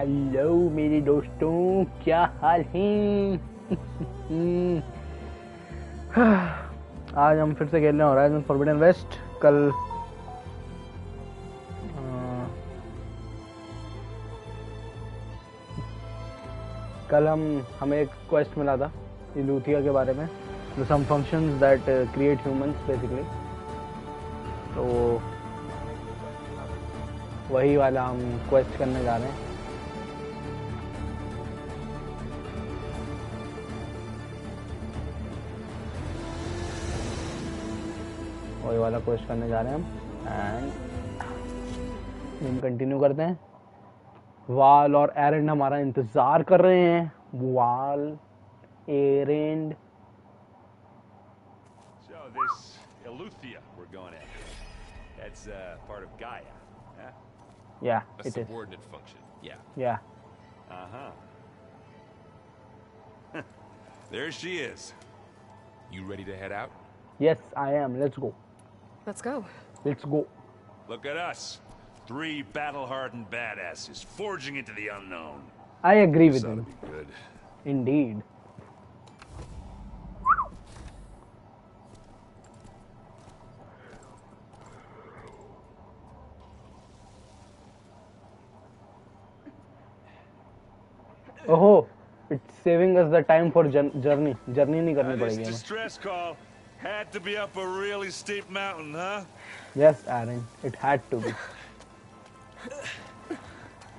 Hello मेरे दोस्तों, क्या हाल है? आज हम फिर से खेल रहे हैं होराइजन फॉरबिडन वेस्ट। कल हमें एक क्वेस्ट मिला था इलूथिया के बारे में, some functions that create humans basically. तो वही वाला हम क्वेस्ट करने जा रहे हैं। वही वाला क्वेस्ट करने जा रहे हैं हम एंड कंटिन्यू करते हैं। वाल और एरेंड हमारा इंतजार कर रहे हैं। वाल, errand. So this Eleuthia we're going after, that's part of Gaia, huh? Yeah, A it is. subordinate function. Yeah. Yeah. Uh-huh. There she is. You ready to head out? Yes, I am. Let's go. Let's go. Let's go. Look at us. 3 battle-hardened badasses forging into the unknown. I agree with This ought him. to be good. Indeed. Oh, it's saving us the time for journey. Journey नहीं करनी This पड़ेगी हमें. distress call had to be up a really steep mountain, huh? Yes, Aaron. It had to be.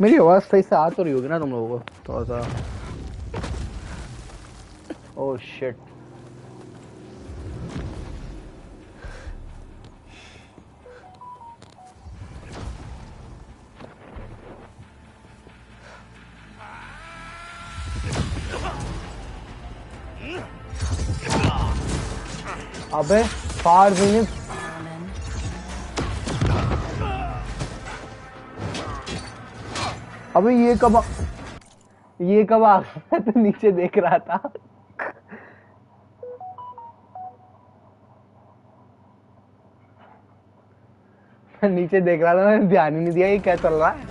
मेरी आवाज सही से आ तो रही होगी ना तुम लोगों को थोड़ा सा? Oh shit. अबे फार यूनिट अबे ये कब आ गया? तो नीचे देख रहा था। मैं नीचे देख रहा था, मैंने ध्यान ही नहीं दिया ये क्या चल रहा है।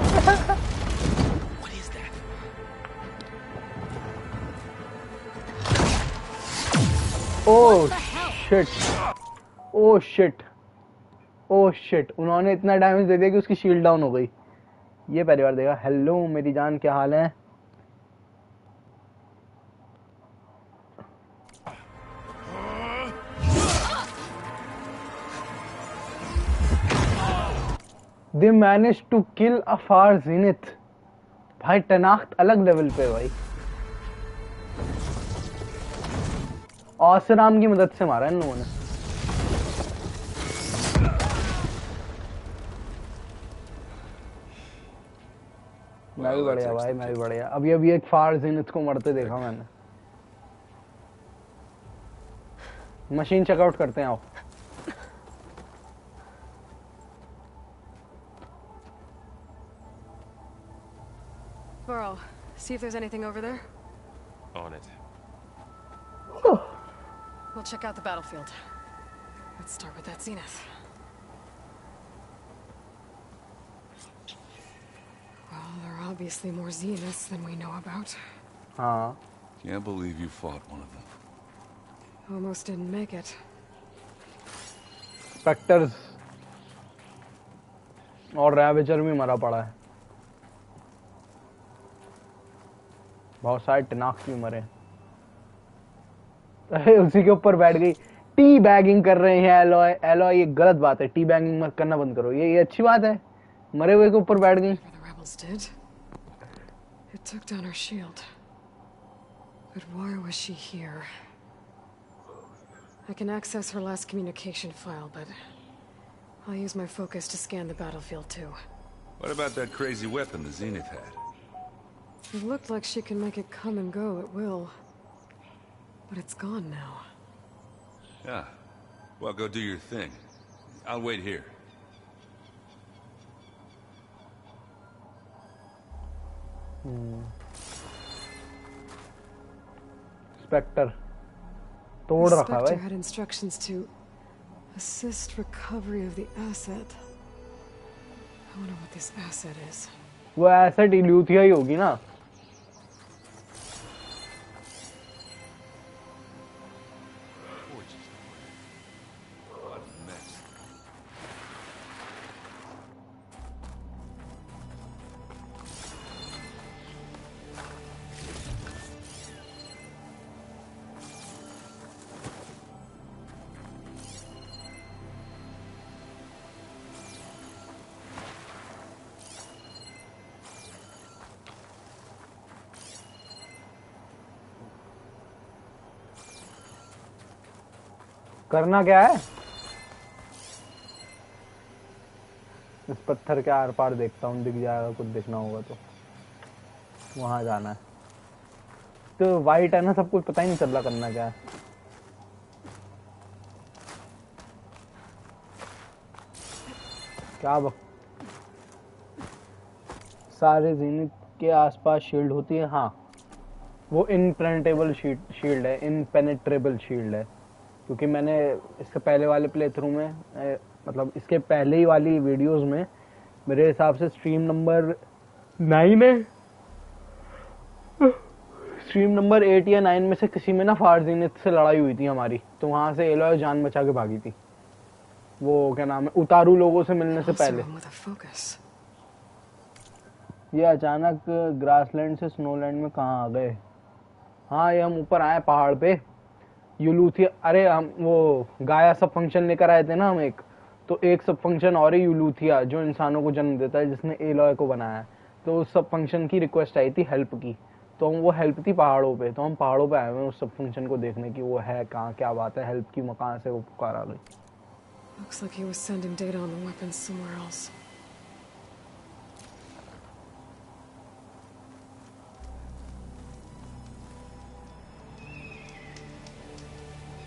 Oh shit, oh shit, oh shit. उन्होंने इतना डैमेज दे दिया कि उसकी शील्ड डाउन हो गई। ये पहली बार देखा। हेलो मेरी जान, क्या हाल है? They managed to kill a far zenith. भाई तनाख्त अलग लेवल पे भाई। आसराम की मदद से मारा इन लोगों ने। मैं भी बढ़िया भाई, मैं भी बढ़िया। अभी एक फार ज़ीनत को मरते देखा मैंने। मशीन चेकआउट करते हैं आओ। Burrow, see if there's anything over there. On it. We'll check out the battlefield. Let's start with that zenith. Well, there are obviously more zeniths than we know about. हाँ। Can't believe you fought one of them. Almost didn't make it. Spectres और रैवेजर भी मरा पड़ा है। बहुत सारे टनाक्स भी मरे। उसी के ऊपर बैठ गई। टी बैगिंग कर रहे हैं एलॉय। एलॉय ये गलत बात है, टी बैगिंग मत करना बंद करो। ये अच्छी बात है। मरे हुए के ऊपर बैठ गई। The rebels did. It took down her shield. But why was she here? I can access her last communication file, but I'll use my focus to scan the battlefield too. What about that crazy weapon the Zenith had? It looked like she can make it come and go at will. But it's gone now. Yeah. Well, go do your thing. I'll wait here. Spectre तोड़ रखा है Spectre भाई। had instructions to assist recovery of the asset. I wonder what this asset is. वो asset इल्यूथिया ही होगी ना। Gorgeous. What a mess. करना क्या है? इस पत्थर के आर पार देखता हूँ, दिख जाएगा, कुछ देखना होगा तो। वहां जाना है तो वाइट है ना, सब कुछ पता ही नहीं चल रहा करना क्या है। क्या सारे जीनित के आसपास शील्ड होती है। हाँ, वो इनपेनेट्रेबल शील्ड है, इनपेनेट्रेबल शील्ड है। क्योंकि मैंने इसके पहले वाले प्ले थ्रू में मतलब इसके पहले ही वाली वीडियोस में मेरे हिसाब से स्ट्रीम नंबर 9 है, स्ट्रीम नंबर 8 या 9 में से किसी में ना फारजीनित से लड़ाई हुई थी हमारी, तो वहां से एलॉय जान बचा के भागी थी। वो क्या नाम है, उतारू लोगों से मिलने से पहले। ये अचानक ग्रासलैंड से स्नोलैंड में कहाँ आ गए? हाँ, ये हम ऊपर आए पहाड़ पे यूलूथिया। अरे हम वो गाया सब फंक्शन लेकर आए थे ना हम एक, तो एक सब फंक्शन और है यूलूथिया जो इंसानों को जन्म देता है, जिसने एलॉय को बनाया है। तो उस सब फंक्शन की रिक्वेस्ट आई थी हेल्प की, तो हम वो हेल्प थी पहाड़ों पे, तो हम पहाड़ों पे आए हुए उस सब फंक्शन को देखने की वो है कहाँ, क्या बात है, हेल्प की मकान से वो पुकार आ गई। Looks like he was sending data on the weapons somewhere else.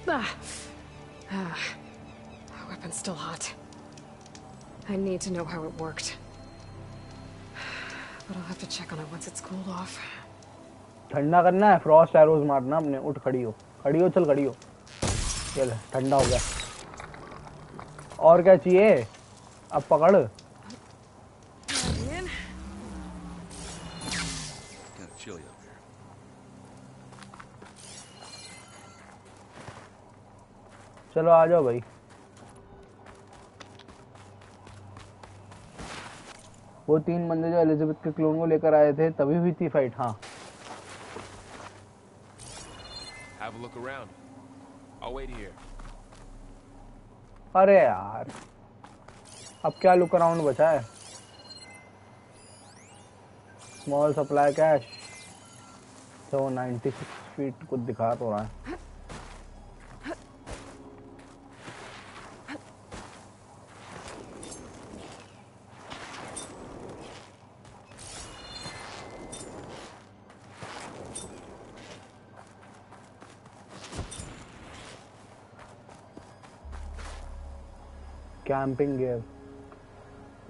The weapon's still hot. I need to know how it worked. But I'll have to check on it once it's cooled off. ठंडा करना है, Frost arrows मारना अपने। उठ, खड़ी हो, खड़ी हो, चल खड़ी हो। चल, ठंडा हो गया। और क्या चाहिए? अब पकड़। चलो आ जाओ भाई। वो 3 बंदे जो एलिजाबेथ के क्लोन को लेकर आए थे तभी हुई थी फाइट। हाँ, Have a look around. I'll wait here. अरे यार, अब क्या लुक अराउंड बचा है? Small supply cash. तो 96 फीट कुछ दिखा तो रहा है। Camping gear.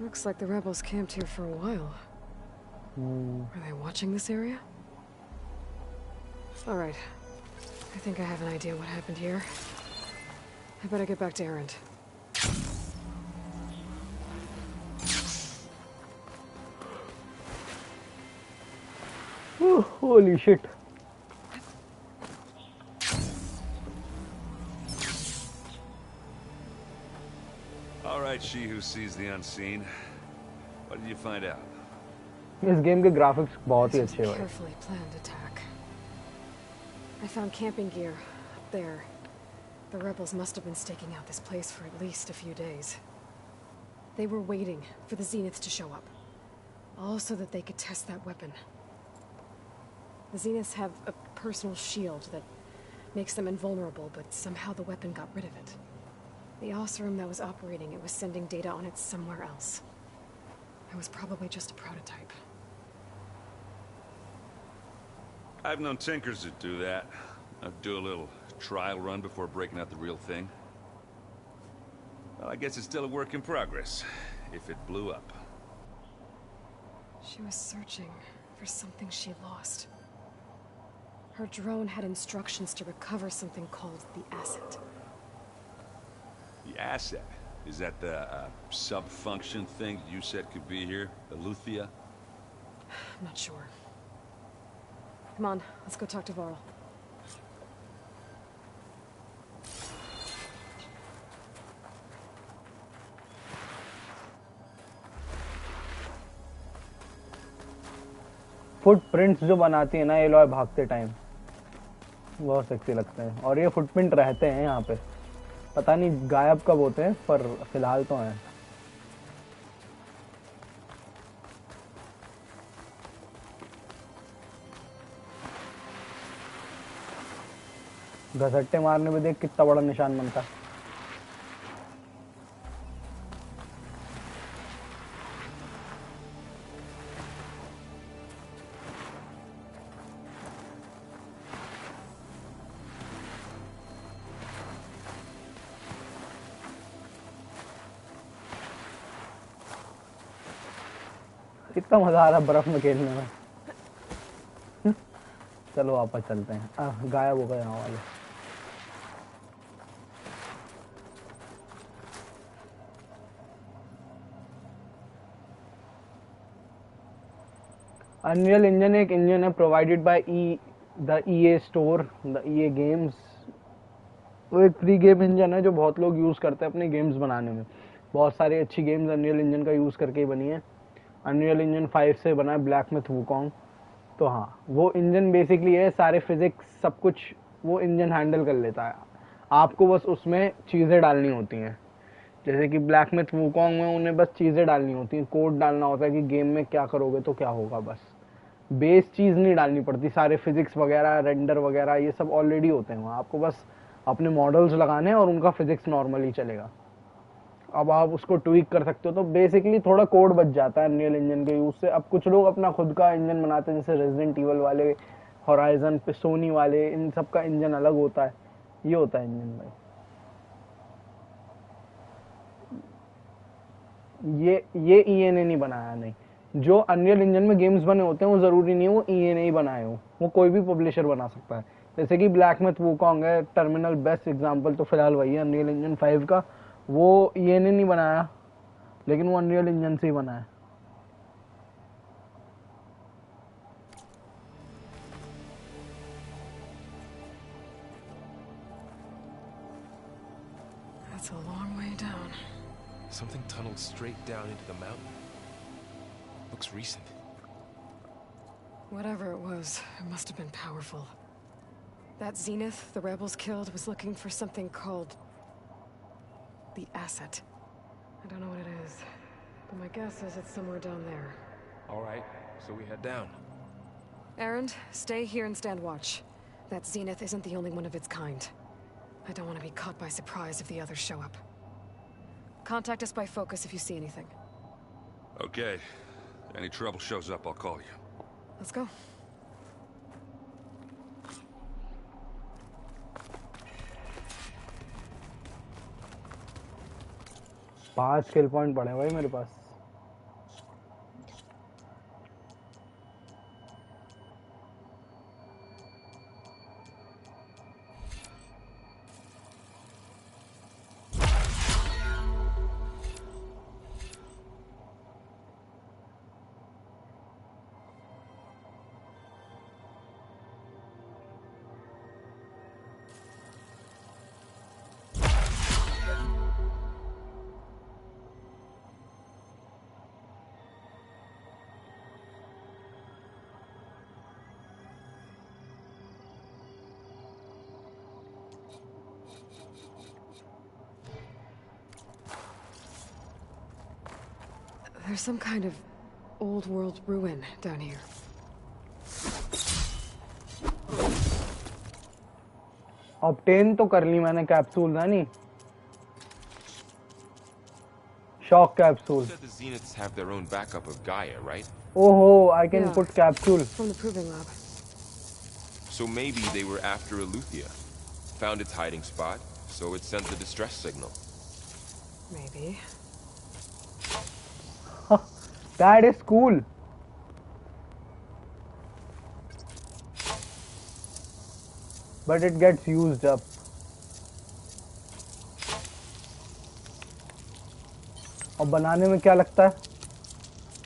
Looks like the rebels camped here for a while. Are they watching this area? Alright. I think I have an idea what happened here. I better get back to Erend. Holy shit. All right, she who sees the unseen. What did you find out? इस game के graphics बहुत ही अच्छे हैं। Carefully planned attack. I found camping gear up there. The rebels must have been staking out this place for at least a few days. They were waiting for the Zeniths to show up, all so that they could test that weapon. The Zeniths have a personal shield that makes them invulnerable, but somehow the weapon got rid of it. The Osram that was operating it was sending data on it somewhere else. It was probably just a prototype. I've known tinkers that do that. I'd do a little trial run before breaking out the real thing. Well, I guess it's still a work in progress, if it blew up. She was searching for something she lost. Her drone had instructions to recover something called the asset. The asset? Is that the sub-function thing you said could be here? The Luthia? I'm not sure. Come on, let's go talk to Varl. Footprints जो बनाती है ना alloy भागते time, बहुत sexy लगते हैं। और ये फुटप्रिंट रहते हैं यहाँ पे, पता नहीं गायब कब होते हैं, पर फिलहाल तो हैं। घसट्टे मारने में देख कितना बड़ा निशान बनता है। कितना मजा आ रहा है बर्फ में खेलने में। चलो वापस चलते हैं। गायब हो गए यहाँ वाले। अनरियल इंजन एक इंजन है provided by the EA store, the EA games. वो एक फ्री गेम इंजन है जो बहुत लोग यूज करते हैं अपने गेम्स बनाने में। बहुत सारी अच्छी गेम्स अनरियल इंजन का यूज करके ही बनी है। अनरियल इंजन 5 से बना है ब्लैक मिथ वुकोंग। तो हाँ, वो इंजन बेसिकली है, सारे फिजिक्स सब कुछ वो इंजन हैंडल कर लेता है। आपको बस उसमें चीज़ें डालनी होती हैं। जैसे कि ब्लैक मिथ वुकोंग में उन्हें बस चीज़ें डालनी होती हैं, कोड डालना होता है कि गेम में क्या करोगे तो क्या होगा। बस बेस चीज़ नहीं डालनी पड़ती, सारे फिजिक्स वगैरह रेंडर वगैरह ये सब ऑलरेडी होते हैं वहाँ। आपको बस अपने मॉडल्स लगाने हैं और उनका फिजिक्स नॉर्मली चलेगा। अब आप उसको ट्वीक कर सकते हो, तो बेसिकली थोड़ा कोड बच जाता है अनरियल इंजन के यूज से। अब कुछ लोग अपना खुद का इंजन बनाते हैं, जैसे रेजिडेंट इवल वाले, होराइजन पे सोनी वाले, इन सब का इंजन अलग होता है। ये होता है इंजन भाई। ये ईए ने नहीं बनाया, नहीं। जो अनरियल इंजन में गेम्स बने होते हैं वो जरूरी नहीं है वो ईए ने ही बनाए हो, वो कोई भी पब्लिशर बना सकता है। जैसे कि ब्लैक मिथ वुकोंग है टर्मिनल, बेस्ट एग्जांपल तो फिलहाल वही है अनरियल इंजन 5 का। वो ईए ने नहीं बनाया, लेकिन वो अनरियल इंजन से ही बना है। That's a long way down. Something tunneled straight down into the mountain. Looks recent. Whatever it was, it must have been powerful. That Zenith the rebels killed was looking for something called the asset. I don't know what it is, but my guess is it's somewhere down there. All right, so we head down. Erend, stay here and stand watch. That Zenith isn't the only one of its kind. I don't want to be caught by surprise if the others show up. Contact us by focus if you see anything. Okay. Any trouble shows up, I'll call you. Let's go. पांच skill point पड़े भाई मेरे पास। There's some kind of old world ruin down here. Obtain तो कर ली मैंने capsule ना, नहीं shock capsule. You said the Zeniths have their own backup of Gaia, right? ओहो, I can Yeah. put capsule. From the proving lab. So maybe they were after Eleuthia. Found its hiding spot, so it sent the distress signal. Maybe. That is cool. But it gets used up. और बनाने में क्या लगता है?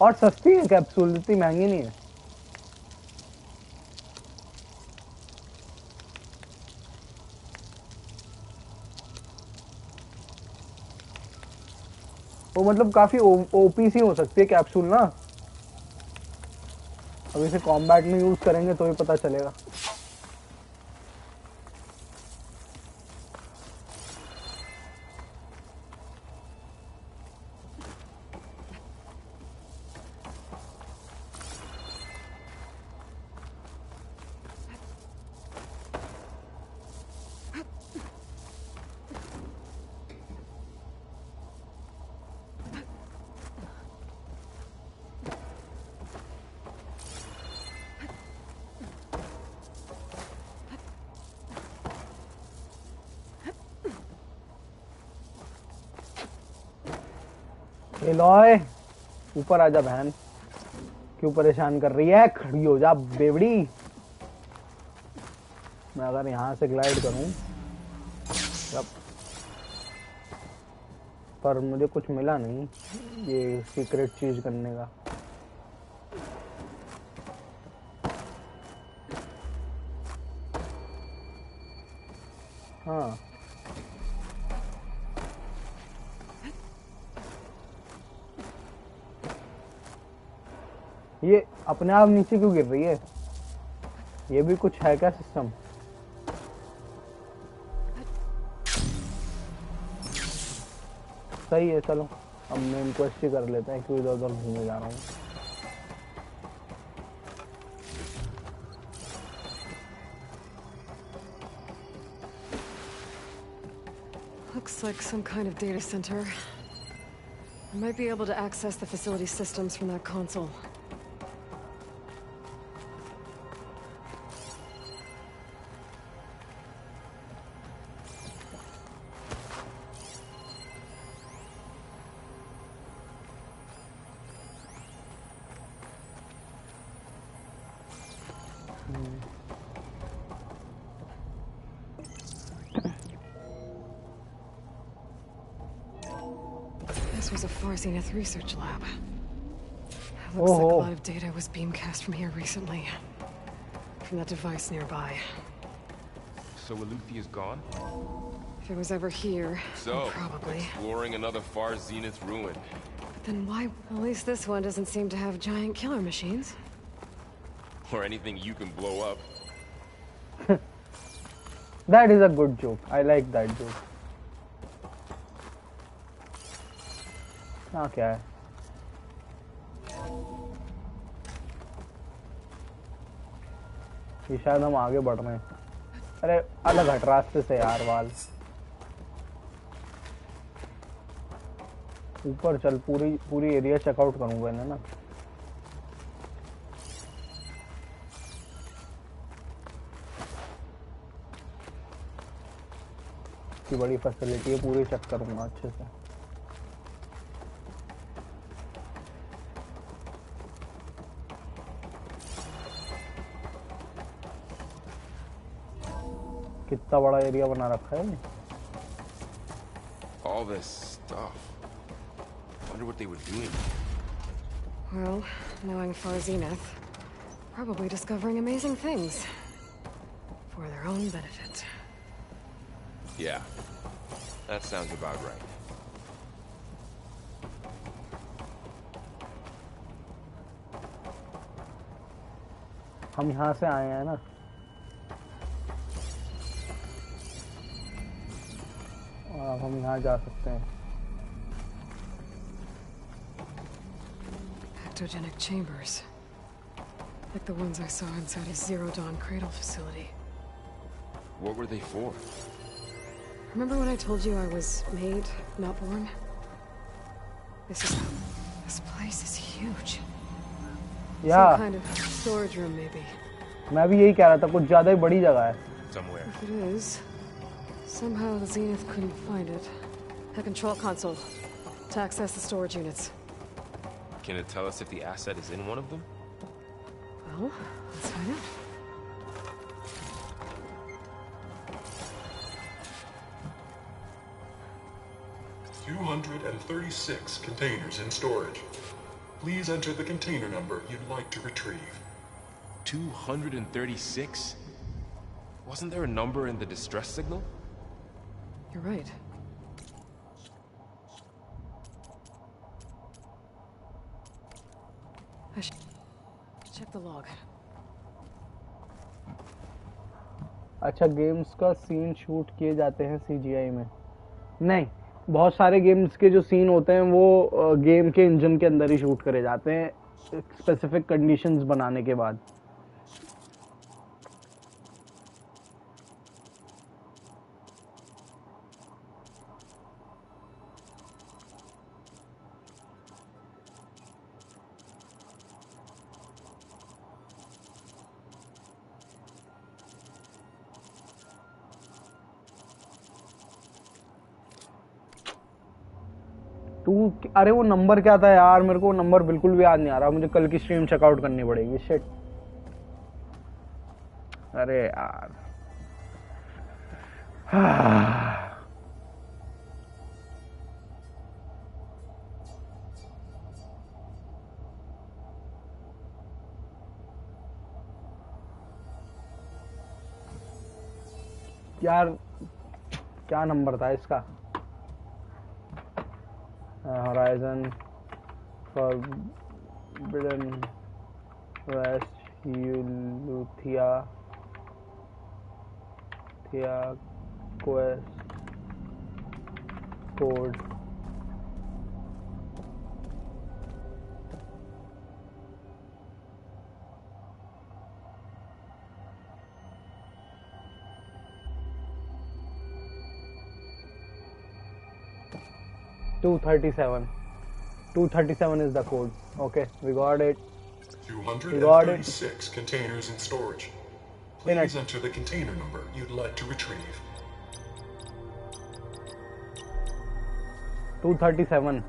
और सस्ती है capsule, इतनी महंगी नहीं है। वो मतलब काफी ओपी सी हो सकती है कैप्सूल ना। अब इसे कॉम्बैट में यूज करेंगे तो ही पता चलेगा। एलॉय ऊपर आजा बहन, क्यों परेशान कर रही है? खड़ी हो जा बेवड़ी। मैं अगर यहाँ से ग्लाइड करूं तब, पर मुझे कुछ मिला नहीं ये सीक्रेट चीज करने का। हाँ ये अपने आप नीचे क्यों गिर रही है? ये भी कुछ है क्या सिस्टम? सही है, चलो अब मेन क्वेश्चन कर लेते हैं, क्यों इधर उधर घूमने जा रहा हूँ। Looks like some kind of data center. I might be able to access the facility systems from that console. This was a Far Zenith research lab. Looks like a lot of data was beamcast from here recently. From that device nearby. So Aletheia's gone? If it was ever here, So, probably. exploring another Far Zenith ruin. Then why? At least this one doesn't seem to have giant killer machines. Or anything you can blow up. That is a good joke. I like that joke. हाँ क्या है? ये शायद हम आगे बढ़ रहे हैं। अरे अलग हट रास्ते से यार वाल। ऊपर चल, पूरी एरिया चेकआउट करूंगा इन्हें ना। की बड़ी फैसिलिटी है, पूरी चेक करूंगा अच्छे से। कितना बड़ा एरिया बना रखा है। All this stuff. Wonder what they were doing. Well, knowing Far Zenith, probably discovering amazing things. For their own benefit. Yeah. That sounds about right. हम यहाँ से आए हैं ना। और हम यहाँ जा सकते हैं। Ectogenic chambers. Like the ones I saw inside a Zero Dawn cradle facility. What were they for? Remember when I told you I was made, not born? This place is huge. Yeah. Some kind of storage room, maybe. मैं भी यही कह रहा था, कुछ ज्यादा ही बड़ी जगह है। Somewhere. If it is, somehow the Zenith couldn't find it. A control console to access the storage units. Can it tell us if the asset is in one of them? Well, let's find out. $236 containers in storage. Please enter the container number you'd like to retrieve. 236? Wasn't there a number in the distress signal? You're right. I should check the log. अच्छा, games का scene shoot किए जाते हैं CGI में? नहीं, बहुत सारे games के जो सीन होते हैं वो गेम के इंजन के अंदर ही शूट करे जाते हैं स्पेसिफिक कंडीशंस बनाने के बाद। अरे वो नंबर क्या था यार, मेरे को नंबर बिल्कुल भी याद नहीं आ रहा। मुझे कल की स्ट्रीम चेकआउट करनी पड़ेगी। शिट, अरे यार। यार क्या नंबर था इसका? Horizon Forbidden West Euluthia Quest Code. Two thirty seven is the code. Okay, we got it. 236 containers in storage. Please enter the container number you'd like to retrieve. 237.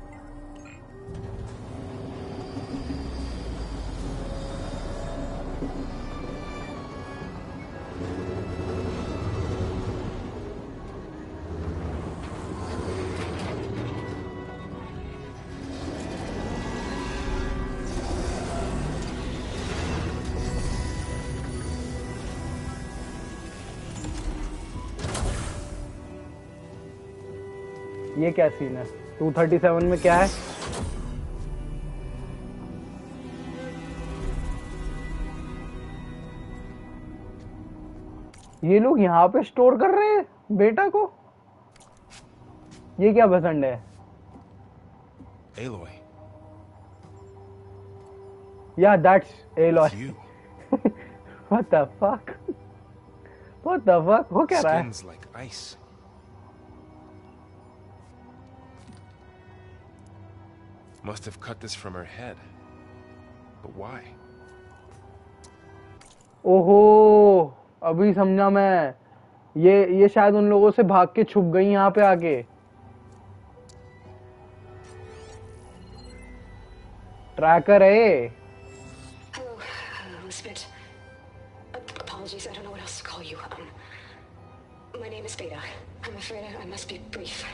ये क्या सीन है? 237 में क्या है? ये लोग यहाँ पे स्टोर कर रहे हैं बेटा को। ये क्या बसंड है? Aloy. Yeah, that's Aloy. It's you. What the fuck? What the fuck? हो क्या रहा है? Skin's like ice. Must have cut this from her head. But why? ओहो, अभी समझा मैं। ये शायद उन लोगों से भाग के छुप गई यहाँ पे आके। ट्रैकर है। Hello, Elizabeth. Apologies, I don't know what else to call you. My name is Beta. I'm afraid I must be brief.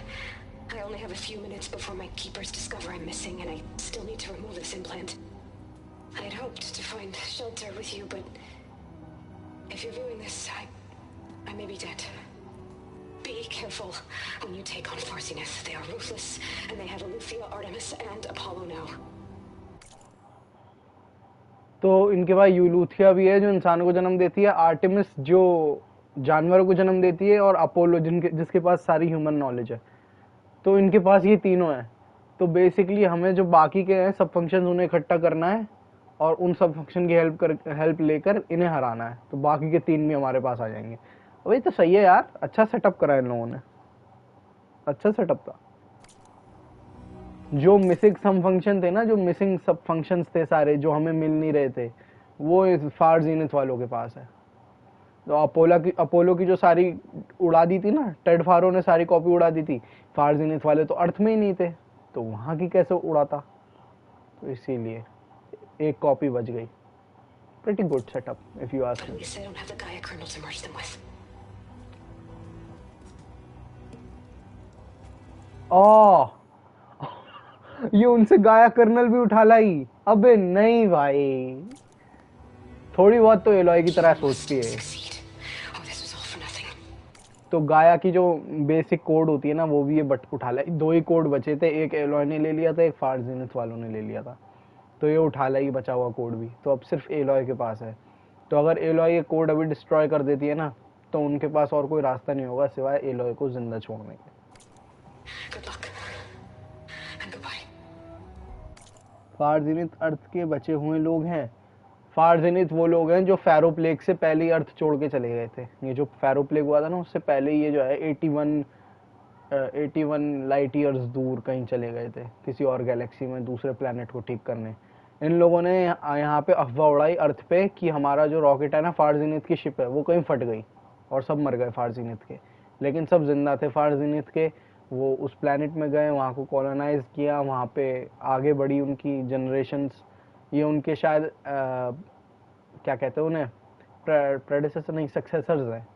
I only have a few minutes before my keepers discover I'm missing, and I still need to remove this implant. I had hoped to find shelter with you, but if you're viewing this, I may be dead. Be careful when you take on Farsineth. They are ruthless, and they have Aletheia, Artemis, and Apollo now. तो इनके पास यूलूथिया भी है जो इंसानों को जन्म देती है, आर्टेमिस जो जानवरों को जन्म देती है, और अपोलो जिसके पास सारी ह्यूमन नॉलेज है। तो इनके पास ये तीनों हैं। तो बेसिकली हमें जो बाकी के हैं सब फंक्शंस उन्हें इकट्ठा करना है और उन सब फंक्शन की हेल्प लेकर इन्हें हराना है। तो बाकी के तीन भी हमारे पास आ जाएंगे। वही तो सही है यार, अच्छा सेटअप करा इन लोगों ने, अच्छा सेटअप था। जो मिसिंग सब फंक्शन थे ना, जो मिसिंग सब फंक्शंस थे सारे जो हमें मिल नहीं रहे थे, वो इस फार जीनथ वालों के पास है। तो अपोलो की जो सारी उड़ा दी थी ना, टेड फारो ने सारी कॉपी उड़ा दी थी। फार जीनथ वाले तो अर्थ में ही नहीं थे, तो वहां की कैसे उड़ाता? तो इसीलिए एक कॉपी बच गई। Pretty good setup, if you ask me. At least I don't have the Gaia kernel to merge them with. ओह, ये उनसे गाया कर्नल भी उठा लाई। अबे नहीं भाई, थोड़ी बहुत तो एलॉय की तरह सोचती है। तो गाया की जो बेसिक कोड होती है ना, वो भी ये बट उठा ला। 2 ही कोड बचे थे, एक एलॉय ने ले लिया था, एक फार ज़ेनिथ वालों ने ले लिया था, तो ये उठा ला ही बचा हुआ कोड भी। तो अब सिर्फ एलॉय के पास है। तो अगर एलॉय ये कोड अभी डिस्ट्रॉय कर देती है ना, तो उनके पास और कोई रास्ता नहीं होगा सिवाय एलॉय को जिंदा छोड़ने के। फार ज़ेनिथ अर्थ के बचे हुए लोग हैं। फार ज़ेनिथ वो लोग हैं जो फैरो प्लेग से पहले ही अर्थ छोड़ के चले गए थे। ये जो फैरो प्लेग हुआ था ना, उससे पहले ही ये जो है 81 लाइट ईयर्स दूर कहीं चले गए थे, किसी और गैलेक्सी में दूसरे प्लेनेट को ठीक करने। इन लोगों ने यहाँ पे अफवाह उड़ाई अर्थ पे कि हमारा जो रॉकेट है ना, फार ज़ेनिथ की शिप है, वो कहीं फट गई और सब मर गए फार ज़ेनिथ के। लेकिन सब जिंदा थे फार ज़ेनिथ के। वो उस प्लेनेट में गए, वहाँ को कॉलोनाइज किया, वहाँ पे आगे बढ़ी उनकी जनरेशन्स। ये उनके शायद क्या कहते हैं उन्हें, प्रेडेसेसर नहीं, सक्सेसर्स हैं।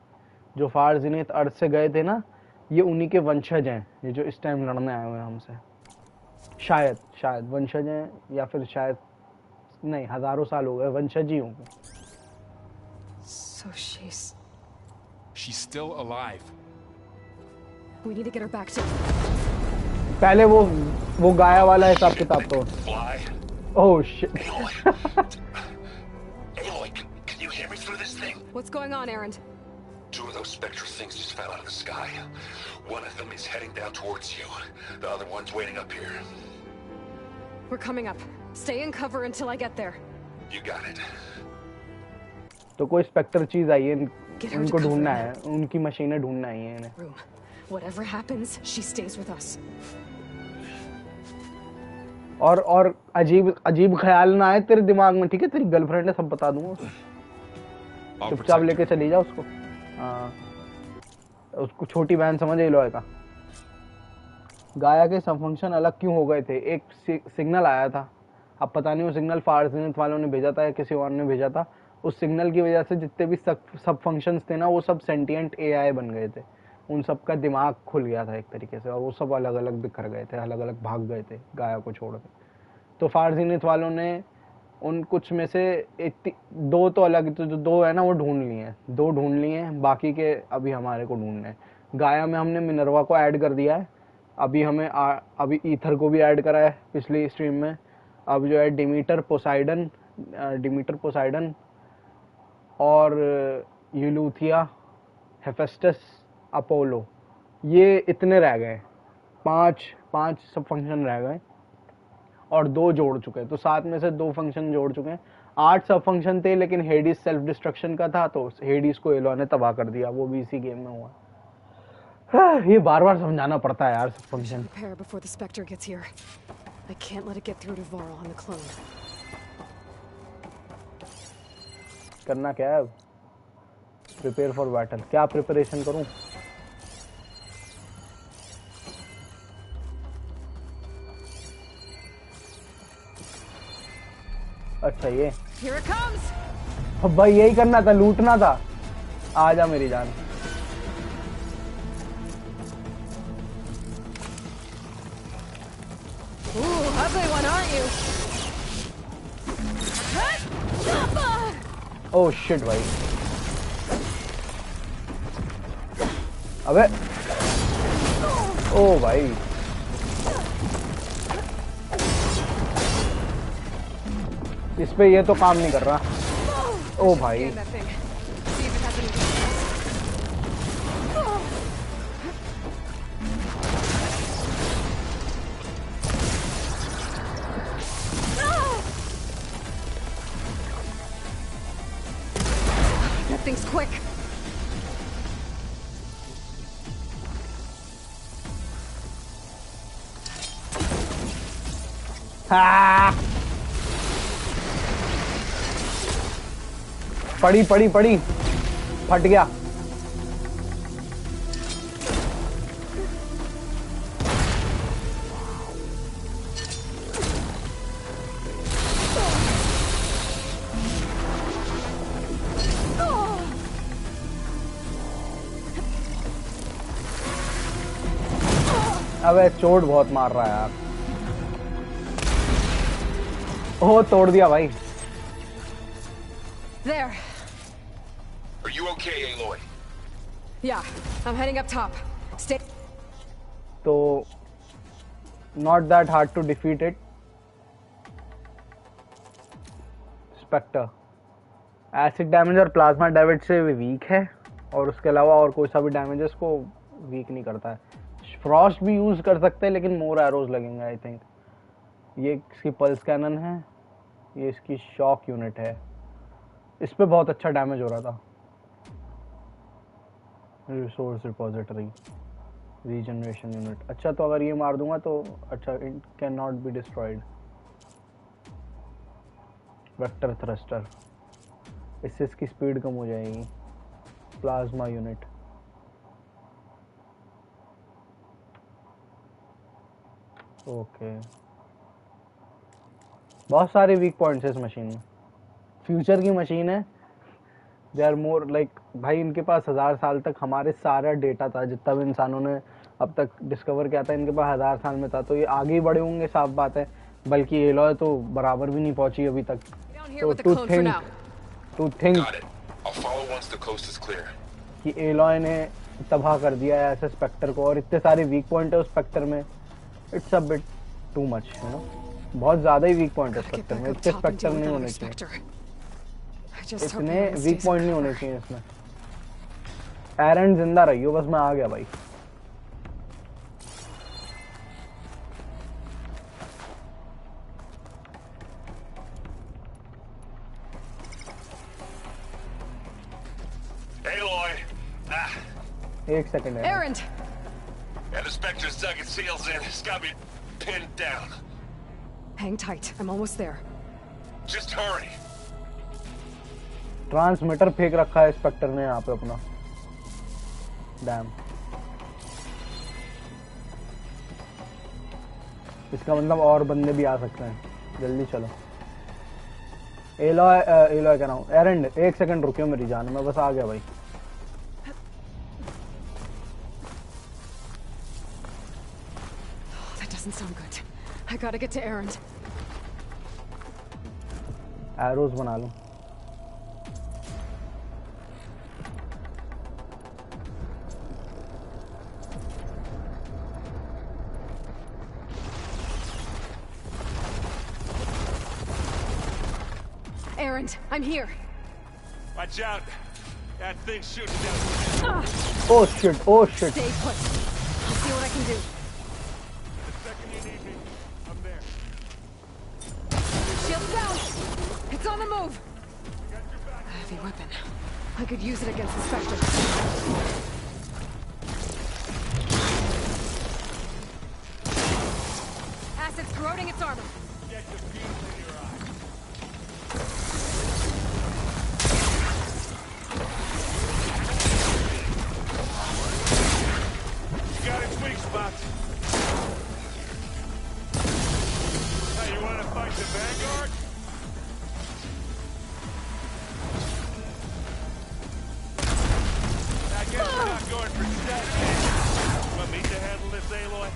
जो फार ज़ेनिथ अर्थ से गए थे ना, ये उन्हीं के वंशज हैं, ये जो इस टाइम लड़ने आए हुए हैं हमसे। शायद वंशज हैं, या फिर शायद नहीं, हजारों साल हो गए, वंशज ही होंगे। So She's still alive. we need to get her back to... पहले वो गाया वाला हिसाब किताब तो। Fly. Oh shit. Aloy, can you hear me through this thing? What's going on, Aaron? 2 of those spectral things just fell out of the sky. One of them is heading down towards you. The other one's waiting up here. We're coming up. Stay in cover until I get there. You got it. तो कोई Spectre चीज आई है, Get her उनको to cover ढूंढना now. है, उनकी मशीनें ढूंढना ही है इन्हें। Room. Whatever happens, she stays with us. और अजीब ख्याल ना आए तेरे दिमाग में, ठीक है? तेरी गर्लफ्रेंड है, सब बता दूंगा उसे। I'll चुपचाप protect लेके her. चली जा उसको। हाँ, उसको छोटी बहन समझ एलॉय का। गाया के सब फंक्शन अलग क्यों हो गए थे? एक सिग्नल आया था, अब पता नहीं वो सिग्नल फार ज़ेनिथ वालों ने भेजा था या किसी और ने भेजा था। उस सिग्नल की वजह से जितने भी सब फंक्शंस थे ना, वो सब सेंटिएंट एआई बन गए थे। उन सब का दिमाग खुल गया था एक तरीके से, और वो सब अलग अलग बिखर गए थे, अलग अलग भाग गए थे गाया को छोड़ के। तो फार ज़ेनिथ वालों ने उन कुछ में से 2 तो अलग, तो जो 2 है ना वो ढूंढ लिए हैं, 2 ढूंढ लिए हैं, बाकी के अभी हमारे को ढूंढने हैं। गाया में हमने मिनर्वा को ऐड कर दिया है, अभी हमें अभी ईथर को भी ऐड करा है पिछली स्ट्रीम में। अब जो है डिमीटर पोसाइडन और यूलूथिया, हेफेस्टस, अपोलो, ये इतने रह गए। 5 सब फंक्शन रह गए और 2 जोड़ चुके हैं, तो 7 में से 2 फंक्शन जोड़ चुके हैं। 8 सब फंक्शन थे, लेकिन हेडिस सेल्फ डिस्ट्रक्शन का था, तो हेडिस को एलॉय ने तबाह कर दिया, वो भी इसी गेम में हुआ। ये बार समझाना पड़ता है यार सब function. Prepare before the Spectre gets here. I can't let it get through to Varl and the clone. करना क्या है अब? Prepare for battle. क्या प्रिपरेशन करूं? अच्छा ये Here it comes! अब भाई यही करना था, लूटना था। आजा मेरी जान। Ooh, ugly one, aren't you? Oh shit भाई, अबे ओ भाई, इस पे ये तो काम नहीं कर रहा। ओ भाई Damn that thing. See if it has any defense. That thing's quick. हाँ। पड़ी फट गया। अबे चोट बहुत मार रहा है यार। ओह तोड़ दिया भाई. There. Are you okay, Aloy? Yeah, I'm heading up top. Stay. तो not that hard to defeat it. Spectre acid damage और प्लाज्मा डैमेज से वीक है, और उसके अलावा और कोई सा भी डैमेज इसको वीक नहीं करता है. फ्रॉस्ट भी यूज कर सकते हैं लेकिन मोर एरोज लगेंगे आई थिंक. ये इसकी पल्स कैनन है, ये इसकी शॉक यूनिट है. इस पे बहुत अच्छा डैमेज हो रहा था. Resource repository regeneration unit. अच्छा तो अगर ये मार दूंगा तो अच्छा, it can not be destroyed. Vector thruster, इससे इसकी स्पीड कम हो जाएगी. Plasma unit, okay. बहुत सारे वीक पॉइंट्स है इस मशीन में. फ्यूचर की मशीन है. दे आर मोर लाइक, भाई इनके पास 1000 साल तक हमारे सारा डेटा था, जितना भी इंसानों ने अब तक डिस्कवर किया था इनके पास 1000 साल में था. तो ये आगे ही बढ़े होंगे, साफ बात है. बल्कि एलॉय तो बराबर भी नहीं पहुंची अभी तक. तो टू थिंक कि एलॉय ने तबाह कर दिया है ऐसे स्पेक्टर को, और इतने सारे वीक पॉइंट है उस स्पेक्टर में. It's a bit too much, you know. बहुत ज्यादा ही वीक पॉइंट है स्पेक्टर में. इतने स्पेक्टर नहीं होने चाहिए, इतने वीक पॉइंट नहीं होने चाहिए इसमें. एरन जिंदा रहियो बस, मैं आ गया भाई. एक सेकंड है. Errand. Yeah, the Spectre's dug its heels in. It's got me pinned down. Hang tight. I'm almost there. Just hurry. Transmitter फेंक रखा है स्पेक्टर ने यहाँ पे अपना. डैम. इसका मतलब और बंदे भी आ सकते हैं. जल्दी चलो. एलॉय कह रहा हूँ. एरंड एक सेकंड रुकियो मेरी जान, मैं बस आ गया भाई. Doesn't sound good. I gotta get to Errand. Arrows बना लूं. Errand, I'm here. Watch out. That thing's shooting down. Oh shit, oh shit. Stay put. I'll see what I can do. It's on the move! A heavy weapon. I could use it against the Spectre. Acid's corroding its armor. Get the fumes in your eye. You got its weak spots. Hey, you want to fight the Vanguard? We're not going for stealth. Want me to handle this, Aloy?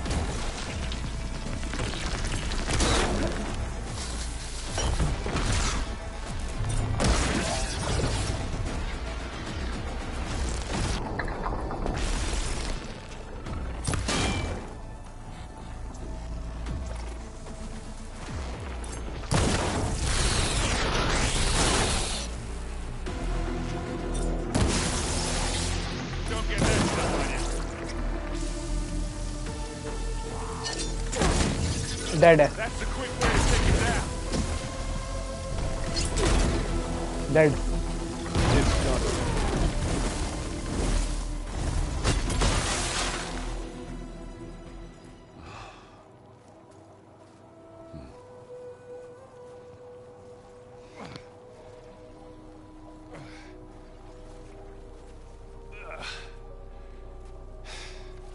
Dead है. Dead.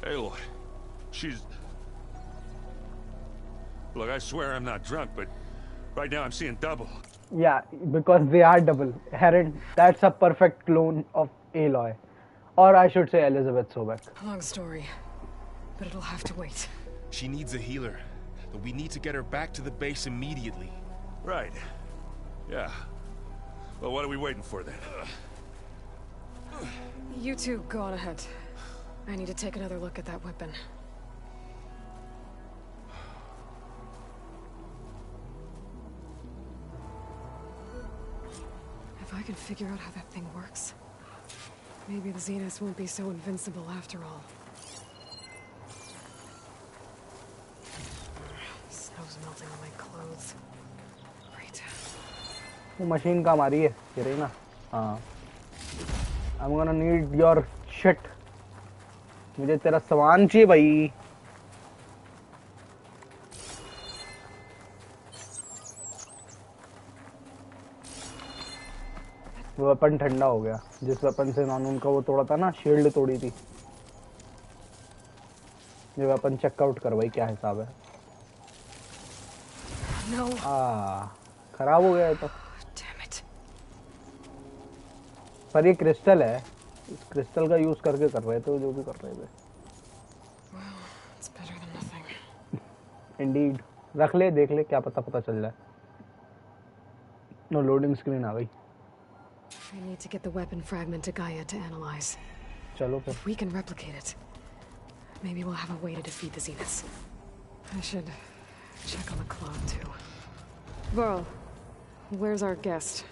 Aloy, she's... Look, I swear I'm not drunk, but right now I'm seeing double. Yeah, because they are double. Heron, that's a perfect clone of Aloy. Or I should say Elizabeth Sobek. Long story, but it'll have to wait. She needs a healer, but we need to get her back to the base immediately. Right. Yeah. Well, what are we waiting for then? You two go on ahead. I need to take another look at that weapon. If I can figure out how that thing works, maybe the Zeniths won't be so invincible after all. Snow's melting on my clothes. Great. वो machine काम आ रही है ये रही ना हाँ I'm gonna need your shit मुझे तेरा सामान चाहिए भाई वो वेपन ठंडा हो गया जिस वेपन से नानून का वो तोड़ा था ना शील्ड तोड़ी थी ये वेपन चेकआउट कर भाई क्या हिसाब है No. खराब हो गया है तो Damn it. पर ये क्रिस्टल है इस क्रिस्टल का यूज करके कर रहे थे जो भी कर रहे थे Well, it's better than nothing. Indeed रख ले देख ले क्या पता चल जाए नो लोडिंग स्क्रीन आ गई I need to get the weapon fragment to Gaia to analyze. चलो फिर If we can replicate it, maybe we'll have a way to defeat the Zeniths. I should check on the clock too. Varl, where's our guest?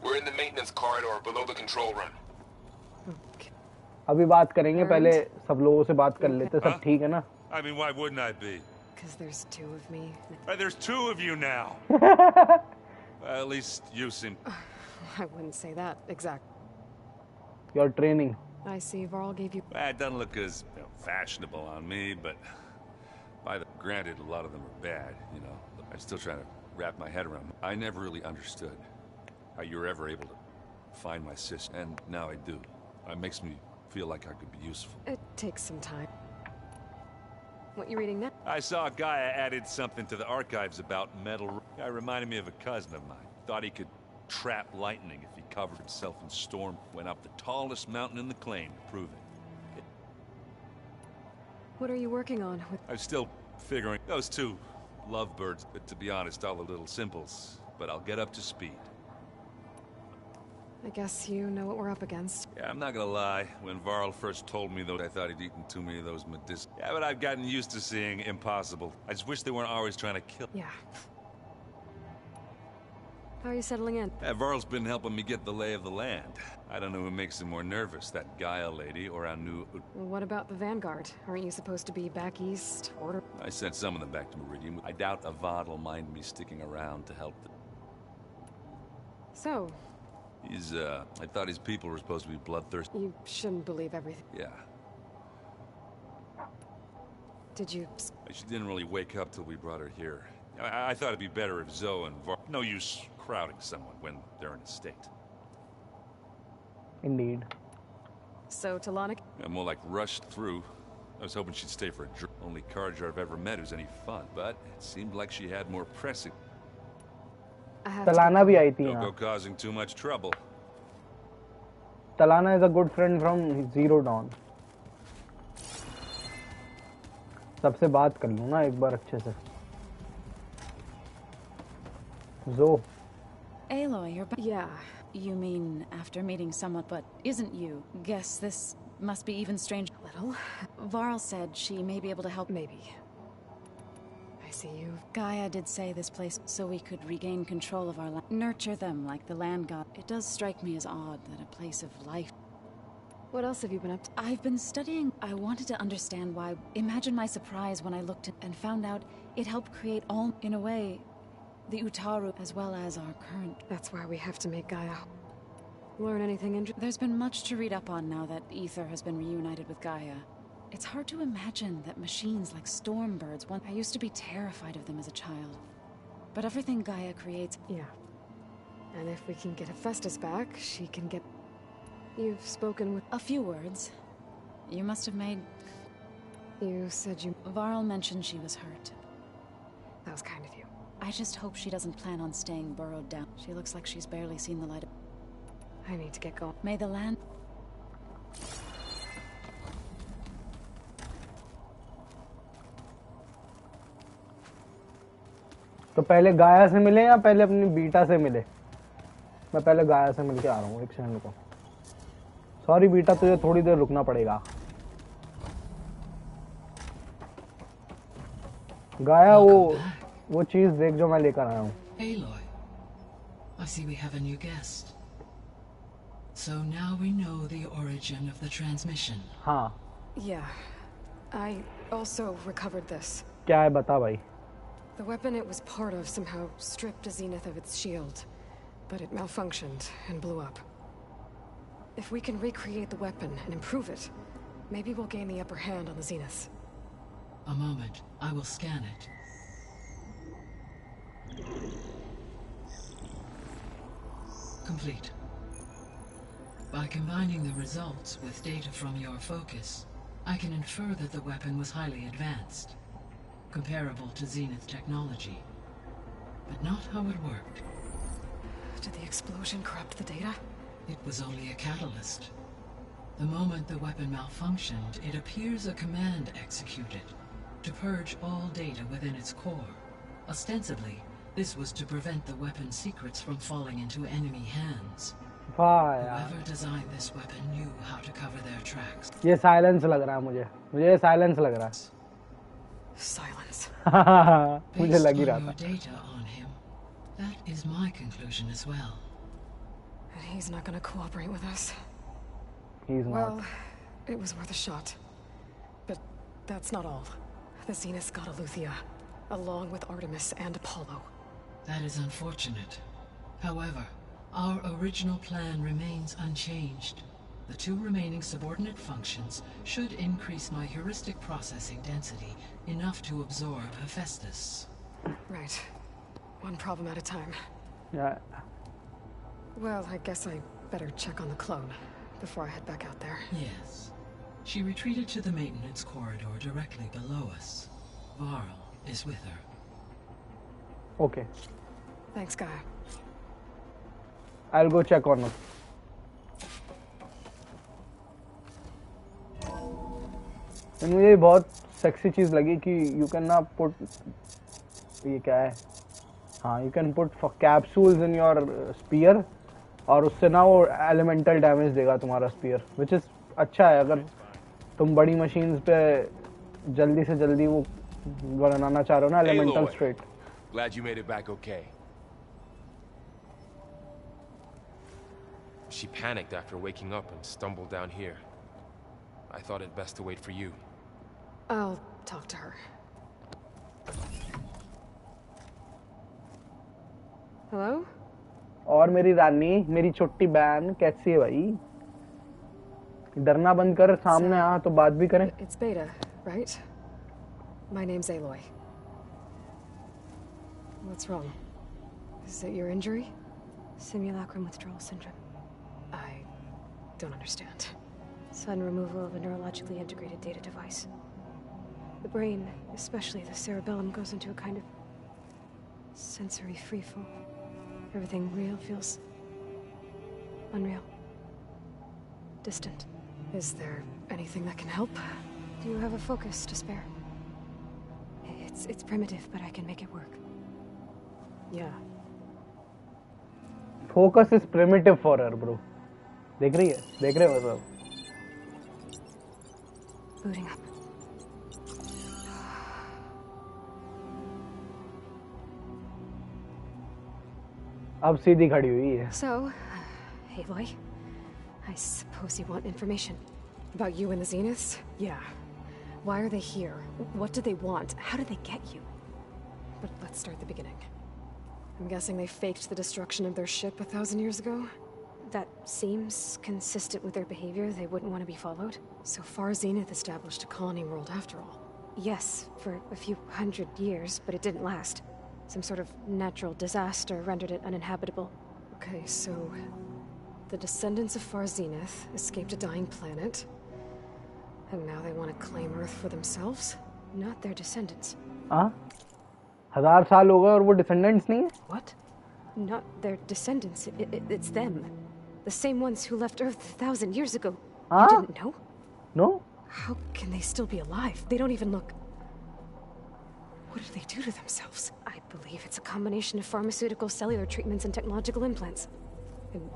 We're in the maintenance corridor below the control run. Okay. अभी बात करेंगे पहले सब लोगों से बात कर लेते सब ठीक है ना I mean, why wouldn't I be? Because there's two of me. There's two of you now. Well, at least you seem... I wouldn't say that exact. Your training I see Varl gave you. It doesn't look as fashionable on me, but granted, a lot of them are bad, you know. I'm still trying to wrap my head around. I never really understood how you were ever able to find my sister, and now I do. It makes me feel like I could be useful. It takes some time. What you reading now? I saw a guy added something to the archives about metal. Guy reminded me of a cousin of mine. Thought he could trap lightning if he covered himself in storm. Went up the tallest mountain in the claim to prove it. What are you working on? I'm still figuring those two lovebirds, but to be honest, all a little symbols. But I'll get up to speed. I guess you know what we're up against. Yeah, I'm not gonna lie. When Varl first told me, though, I thought he'd eaten too many of those medicinals. Yeah, but I've gotten used to seeing impossible. I just wish they weren't always trying to kill. Yeah. How are you settling in? Yeah, Varl's been helping me get the lay of the land. I don't know who makes him more nervous, that Gaia lady or our new... Well, what about the Vanguard? Aren't you supposed to be back east? Order? I sent some of them back to Meridian. I doubt Avad will mind me sticking around to help them. So, He's, I thought his people were supposed to be bloodthirsty. you shouldn't believe everything. Yeah. Did you... She didn't really wake up till we brought her here. I thought it'd be better if Zoe and Var... No use crowding someone when they're in a state. Indeed So, Talana... Yeah, more like rushed through. I was hoping she'd stay for a drink. Only Carja I've ever met who's any fun, but it seemed like she had more pressing. I have तलाना भी आई थी Don't यहाँ go causing too much trouble. तलाना is a good friend from Zero Dawn सबसे बात कर लूँ ना एक बार अच्छे से Zo Aloy, you're back. Yeah. You mean after meeting someone, but isn't you? Guess this must be even stranger. Little? Varl said she may be able to help. Maybe. I see you. Gaia did say this place so we could regain control of our land. Nurture them like the land god. It does strike me as odd that a place of life... What else have you been up to? I've been studying. I wanted to understand why. Imagine my surprise when I looked and found out it helped create all, in a way, the Utaru as well as our current. That's why we have to make Gaia. Learn anything interesting? There's been much to read up on now that Ether has been reunited with Gaia. It's hard to imagine that machines like Stormbirds, I used to be terrified of them as a child. But everything Gaia creates... Yeah. And if we can get Hephaestus back, she can get... You've spoken with... A few words. You must have made... You said you... Varl mentioned she was hurt. That was kind of you. I just hope she doesn't plan on staying burrowed down. She looks like she's barely seen the light of... I need to get going. May the land... तो पहले गाया से मिले या पहले अपनी beta से मिले? मैं पहले गाया से मिलके आ रहा हूँ, एक सेकंड को। सॉरी बीटा, तुझे थोड़ी देर रुकना पड़ेगा। गाया वो चीज देख जो मैं लेकर आया हूँ। Aloy, I see we have a new guest. So now we know the origin of the transmission. हाँ। Yeah. I also recovered this. क्या है बता भाई? The weapon it was part of somehow stripped Zenith of its shield, but it malfunctioned and blew up. If we can recreate the weapon and improve it, maybe we'll gain the upper hand on the Zeniths. A moment, I will scan it. Complete. By combining the results with data from your focus, I can infer that the weapon was highly advanced, comparable to Zenith technology, but not how it worked. Did the explosion corrupt the data? It was only a catalyst. The moment the weapon malfunctioned, it appears a command executed to purge all data within its core. Ostensibly, this was to prevent the weapon's secrets from falling into enemy hands. Whoever designed this weapon knew how to cover their tracks. ये silence लग रहा है मुझे silence लग रहा है. Silence. मुझे लग ही रहा था. Data on him. That is my conclusion as well. And he's not going to cooperate with us. He's not. Well, it was worth a shot. But that's not all. The Zeniths got Aleuthyia, along with Artemis and Apollo. That is unfortunate. However, our original plan remains unchanged. The two remaining subordinate functions should increase my heuristic processing density enough to absorb Hephaestus. Right. One problem at a time. Yeah. Well, I guess I better check on the clone before I head back out there. Yes. She retreated to the maintenance corridor directly below us. Varl is with her. Okay. Thanks, Gaia. I'll go check on her. मुझे बहुत sexy चीज लगी कि you can ना put, ये क्या है, हाँ, you can put capsules in your spear और उससे ना वो एलिमेंटल डैमेज देगा तुम्हारा स्पीयर, विच इज अच्छा है अगर तुम बड़ी मशीन्स पे जल्दी से जल्दी वो बनाना चाह रहे हो ना elemental straight. Glad you made it back okay. She panicked after waking up and stumbled down here. I thought it best to wait for you. I'll talk to her. Hello? और मेरी रानी, मेरी छोटी बहन कैसी है भाई? डरना बंद कर, सामने आ तो बात भी करें. It's Beta, right? My name's Aloy. What's wrong? Is it your injury? Simulacrum withdrawal syndrome. I don't understand. Sudden removal of a neurologically integrated data device. The brain, especially the cerebellum, goes into a kind of sensory freefall. Everything real feels unreal. Distant. Is there anything that can help? Do you have a focus to spare? It's primitive, but I can make it work. Yeah. Focus is primitive for her, bro. देख रही है? देख रहे हो सब? Booting up. अब सीधी खड़ी हुई है. So, Aloy, I suppose you want information about you and the Zeniths? Yeah. Why are they here? What do they want? How did they get you? But let's start at the beginning. I'm guessing they faked the destruction of their ship 1,000 years ago? That seems consistent with their behavior. They wouldn't want to be followed. So far, Zenith established a colony world after all. Yes, for a few hundred years, but it didn't last. Some sort of natural disaster rendered it uninhabitable. Okay, so the descendants of Far Zenith escaped a dying planet, and now they want to claim Earth for themselves? Not their descendants. हाँ? 1000 साल हो गए और वो descendants नहीं है? What? Not their descendants. It's them. The same ones who left Earth 1,000 years ago. Huh? You didn't know? No? How can they still be alive? They don't even look... What did they do to themselves? I believe it's a combination of pharmaceutical, cellular treatments, and technological implants.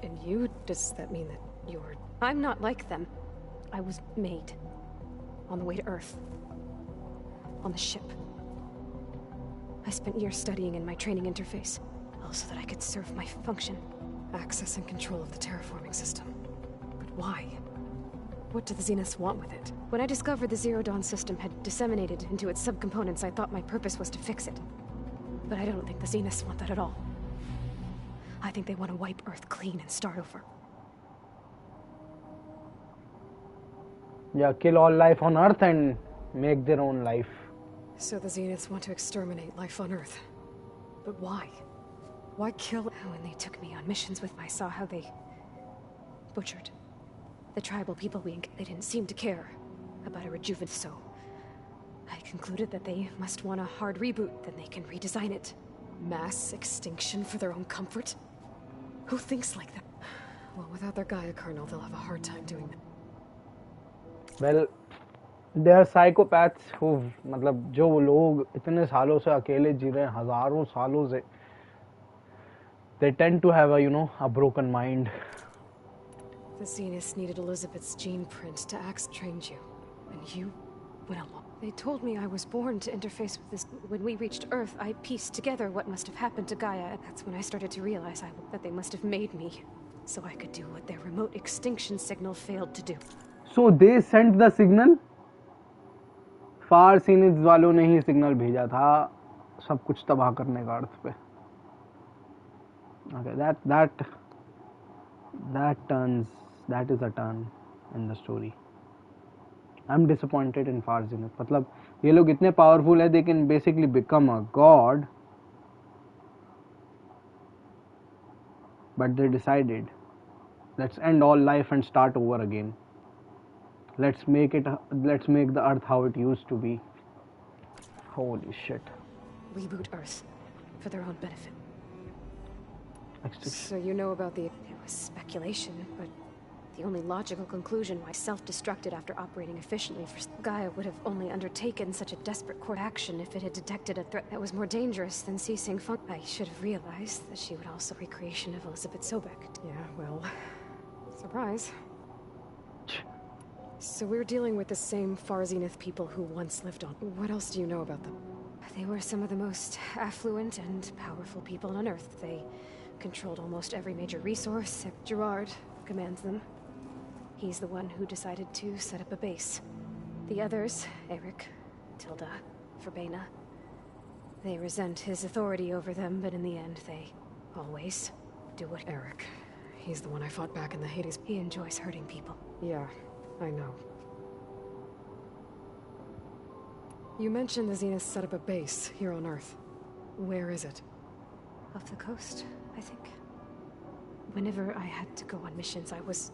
And you? Does that mean that you're... I'm not like them. I was made. On the way to Earth. On the ship. I spent years studying in my training interface. All so that I could serve my function. Access and control of the terraforming system. But why? What do the Zeniths want with it? When I discovered the Zero Dawn system had disseminated into its subcomponents, I thought my purpose was to fix it. But I don't think the Zeniths want that at all. I think they want to wipe Earth clean and start over. Yeah, kill all life on Earth and make their own life. So the Zeniths want to exterminate life on Earth. But why? Why kill? When they took me on missions with, I saw how they butchered the tribal people they didn't seem to care about a rejuvenate, so I concluded that they must want a hard reboot, then they can redesign it. Mass extinction for their own comfort? Who thinks like that? Well, without their Gaia kernel, they'll have a hard time doing that. Well, there are psychopaths who, मतलब जो लोग इतने सालों से अकेले जी रहे हैं, हजारों सालों से, they tend to have a broken mind. The Zeniths needed Elizabeth's gene print to trained you, and you went along. They told me I was born to interface with this. When we reached Earth, I pieced together what must have happened to Gaia, and that's when I started to realize that they must have made me, so I could do what their remote extinction signal failed to do. So they sent the signal? Far Zeniths वालों ने ही signal भेजा था सब कुछ तबाह करने का अर्थ पे. Okay, that is a turn in the story. I'm disappointed in Far Zenith. मतलब ये लोग इतने powerful है, they can basically become a god, but they decided, let's end all life and start over again. Let's make the Earth how it used to be. Holy shit. Reboot Earth for their own benefit. So you know about it was speculation, but the only logical conclusion why self-destructed after operating efficiently for Gaia would have only undertaken such a desperate court action if it had detected a threat that was more dangerous than ceasing I should have realized that she would also recreation of Elizabeth Sobek. Yeah, well, surprise. So we're dealing with the same Far Zenith people who once lived on. What else do you know about them? They were some of the most affluent and powerful people on Earth. They controlled almost every major resource. Gerard commands them. He's the one who decided to set up a base. The others, Eric, Tilda, Verbena, they resent his authority over them, but in the end, they always do what... Eric, he's the one I fought back in the Hades. He enjoys hurting people. Yeah, I know. You mentioned the Zeniths set up a base here on Earth. Where is it? Off the coast, I think. Whenever I had to go on missions, I was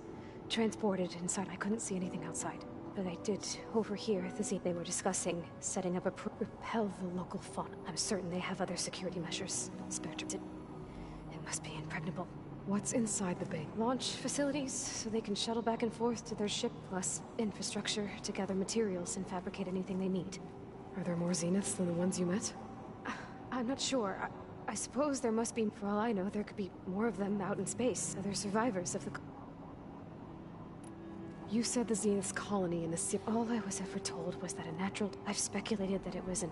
transported inside. I couldn't see anything outside. But I did overhear the Zenith. They were discussing setting up a repel the local fauna. I'm certain they have other security measures. It must be impregnable. What's inside the base? Launch facilities, so they can shuttle back and forth to their ship, plus infrastructure to gather materials and fabricate anything they need. Are there more Zeniths than the ones you met? I'm not sure. I suppose there must be. For all I know, there could be more of them out in space. Other survivors of the... You said the Zenith's colony in the sea. All I was ever told was that a natural... I've speculated that it was an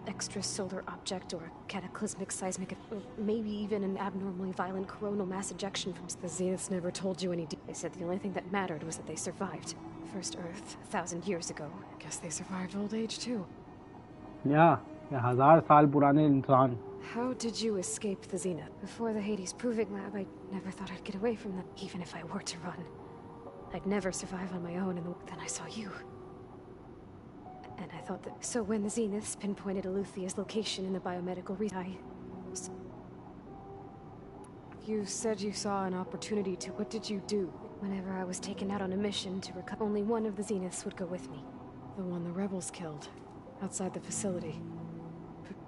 extrasolar object or a cataclysmic seismic... Or maybe even an abnormally violent coronal mass ejection from... The Zeniths never told you any... They said the only thing that mattered was that they survived. First Earth, 1,000 years ago. I guess they survived old age too. Yeah, 1,000 साल पुराने इंसान. How did you escape the Zenith? Before the Hades Proving Lab, I never thought I'd get away from them, even if I were to run. I'd never survive on my own, and then I saw you. And I thought that... So when the Zeniths pinpointed Eluthia's location in the biomedical You said you saw an opportunity to... What did you do? Whenever I was taken out on a mission to recover, only one of the Zeniths would go with me. The one the rebels killed, outside the facility.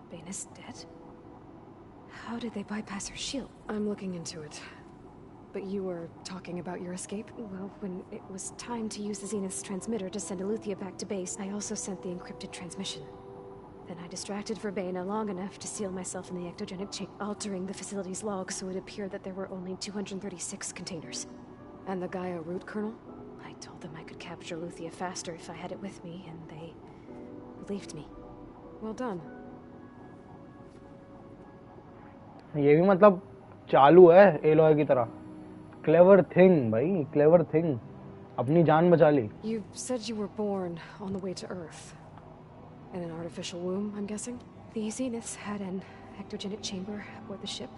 Bena's dead? How did they bypass her shield? I'm looking into it. But you were talking about your escape? Well, when it was time to use the Zenith's transmitter to send Eluthia back to base, I also sent the encrypted transmission. Then I distracted Verbena long enough to seal myself in the ectogenic chamber, altering the facility's log so it appeared that there were only 236 containers. And the Gaia root kernel? I told them I could capture Luthia faster if I had it with me, and they believed me. Well done. ये भी मतलब चालू है alloy की तरह. Clever thing, भाई, clever thing. अपनी जान बचा ली. You said you were born on the way to Earth. In an artificial womb, I'm guessing? The Zeniths had an ectogenic chamber aboard the ship.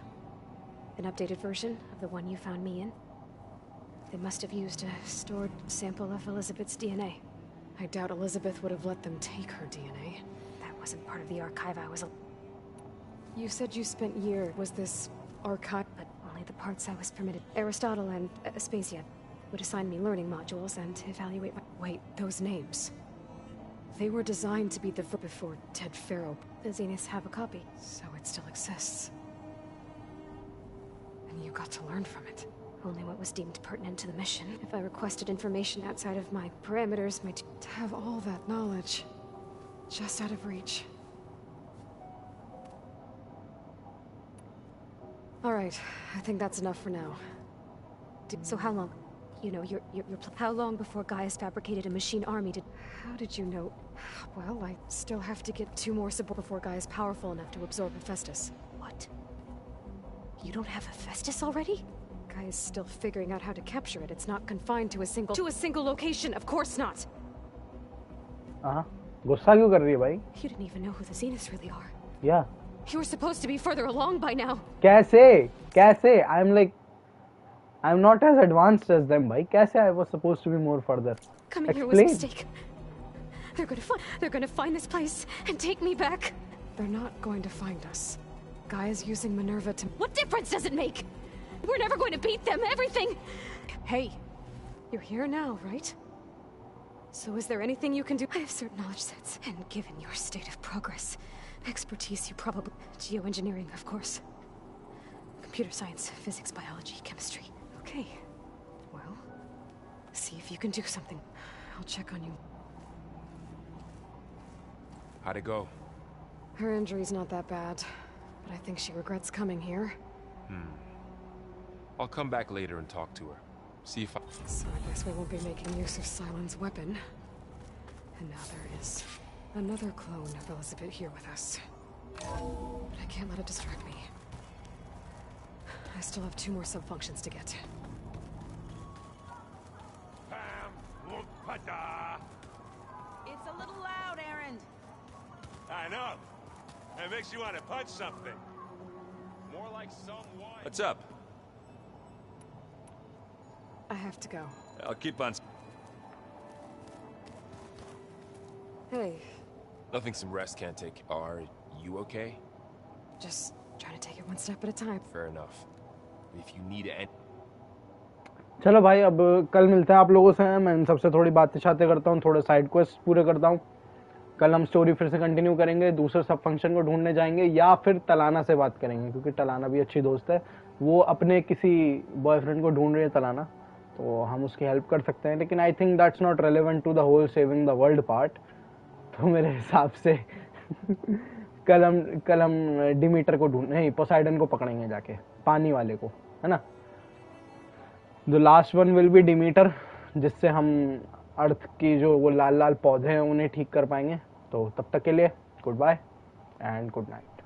An updated version of the one you found me in. They must have used a stored sample of Elizabeth's DNA. I doubt Elizabeth would have let them take her DNA. That wasn't part of the archive I was... You said you spent years... Was this archive? But only the parts I was permitted. Aristotle and Aspasia would assign me learning modules and evaluate my... Wait, those names. They were designed to be the... Before Ted Farrow. The Zeniths have a copy, so it still exists. And you got to learn from it. Only what was deemed pertinent to the mission. If I requested information outside of my parameters, to have all that knowledge just out of reach. All right, I think that's enough for now. So how long? You know, how long before Gaius fabricated a machine army to... How did you know? Well, I still have to get 2 more support before Gaia's powerful enough to absorb Hephaestus. What? You don't have Hephaestus already? Gaia's still figuring out how to capture it. It's not confined to a single location. Of course not. गुस्सा क्यों कर रही है भाई? You didn't even know who the Zeniths really are. Yeah. You were supposed to be further along by now. कैसे? I'm not as advanced as them, bhai. Kaise I was supposed to be more further? Coming here was a mistake. They're gonna find this place and take me back. They're not going to find us. Gaia's using Minerva to... What difference does it make? We're never going to beat them, everything! Hey, you're here now, right? So is there anything you can do? I have certain knowledge sets, and given your state of progress, expertise you probably... Geoengineering, of course. Computer science, physics, biology, chemistry. Okay. Well, see if you can do something. I'll check on you. How'd it go? Her injury's not that bad, but I think she regrets coming here. I'll come back later and talk to her. See if I... So I guess we won't be making use of Cylon's weapon. And now there is another clone of Elizabeth here with us. But I can't let it distract me. I still have 2 more sub-functions to get. It's a little loud, Aaron. I know. It makes you want to punch something. More like someone... What's up? I have to go. I'll keep on... Hey, Nothing some rest can't take. Are you okay? just trying to take it one step at a time. Fair enough. If you need any... चलो भाई, अब कल मिलते हैं आप लोगों से. मैं इन सबसे थोड़ी बातें शातें करता हूँ, थोड़े साइड क्वेस्ट पूरे करता हूँ. कल हम स्टोरी फिर से कंटिन्यू करेंगे, दूसरे सब फंक्शन को ढूंढने जाएंगे, या फिर तलाना से बात करेंगे, क्योंकि तलाना भी अच्छी दोस्त है. वो अपने किसी बॉयफ्रेंड को ढूंढ रही है तलाना, तो हम उसकी हेल्प कर सकते हैं. लेकिन I think that's not relevant to the whole saving the world part. तो मेरे हिसाब से कल हम डिमीटर को ढूंढ नहीं, पोसाइडन को पकड़ेंगे जाके, पानी वाले को, है ना. The last one will be Demeter, जिससे हम अर्थ की जो वो लाल लाल पौधे हैं उन्हें ठीक कर पाएंगे. तो तब तक के लिए goodbye and good night.